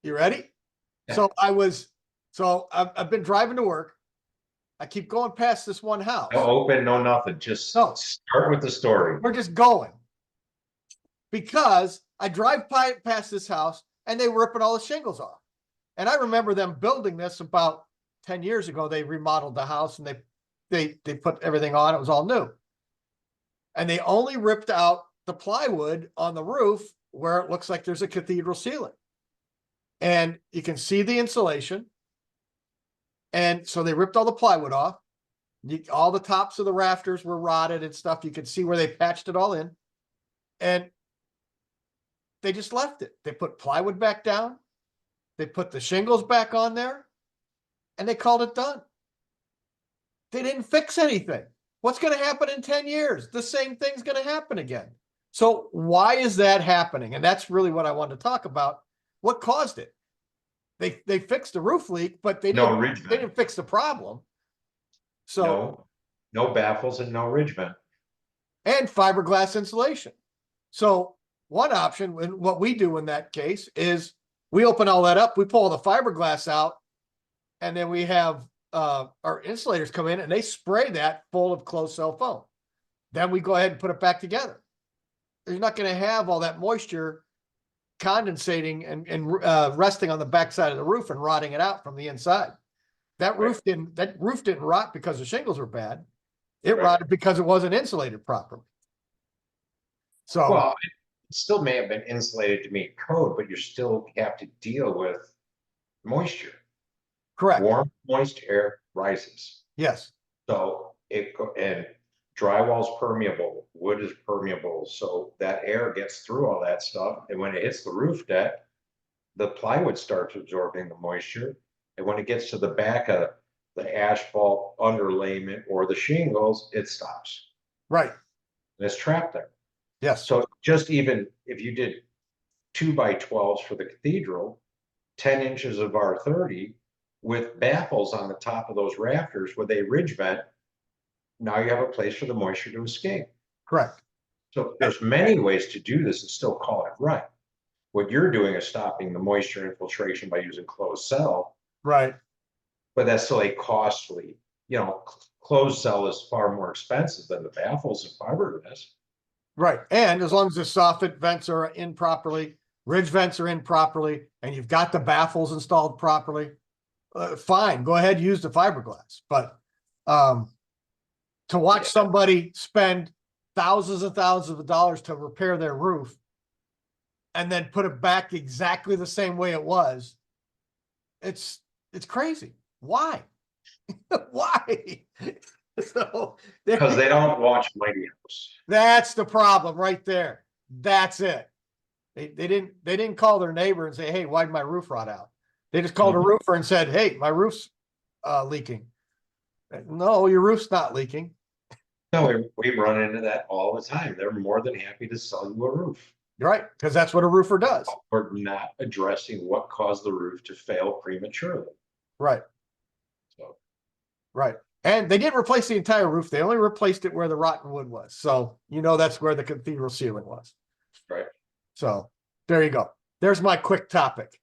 You ready? Yeah. I've been driving to work. I keep going past this one house. No open, no nothing. Just No, start with the story. we're just going because I drive past this house and they were ripping all the shingles off. And I remember them building this about 10 years ago. They remodeled the house and they put everything on. It was all new. And they only ripped out the plywood on the roof where it looks like there's a cathedral ceiling. And you can see the insulation. And so they ripped all the plywood off. All the tops of the rafters were rotted and stuff. You could see where they patched it all in. And they just left it. They put plywood back down. They put the shingles back on there. And they called it done. They didn't fix anything. What's going to happen in 10 years? The same thing's going to happen again. So why is that happening? And that's really what I wanted to talk about. What caused it? They fixed the roof leak, but they didn't fix the problem. So no baffles and no ridge vent. And fiberglass insulation. So one option, and what we do in that case, is we open all that up, we pull the fiberglass out, and then we have our insulators come in and they spray that full of closed cell foam. Then we go ahead and put it back together. You're not going to have all that moisture condensating and resting on the backside of the roof and rotting it out from the inside. That roof didn't rot because the shingles were bad. It rotted because it wasn't insulated properly. So, well, it still may have been insulated to meet code, but you still have to deal with moisture. Correct. Warm, moist air rises. Yes. So and drywall's permeable, wood is permeable, so that air gets through all that stuff, and when it hits the roof deck, the plywood starts absorbing the moisture, and when it gets to the back of the asphalt underlayment or the shingles, it stops. Right. And it's trapped there. Yes. So just even if you did 2x12s for the cathedral, 10 inches of R30 with baffles on the top of those rafters with a ridge vent, now you have a place for the moisture to escape. Correct. So there's many ways to do this and still call it right. What you're doing is stopping the moisture infiltration by using closed cell. Right. But that's still a costly, closed cell is far more expensive than the baffles and fiberglass. Right. And as long as the soffit vents are in properly, ridge vents are in properly, and you've got the baffles installed properly, fine, go ahead, use the fiberglass. But to watch somebody spend thousands and thousands of dollars to repair their roof and then put it back exactly the same way it was, it's crazy. Why? Why? So because they don't watch Mighty House. That's the problem right there. That's it. They didn't call their neighbor and say, hey, why'd my roof rot out? They just called a roofer and said, hey, my roof's leaking. No, your roof's not leaking. No, we run into that all the time. They're more than happy to sell you a roof. Right, because that's what a roofer does. We're not addressing what caused the roof to fail prematurely. Right. So. Right. And they didn't replace the entire roof. They only replaced it where the rotten wood was. So, that's where the cathedral ceiling was. Right. So there you go. There's my quick topic.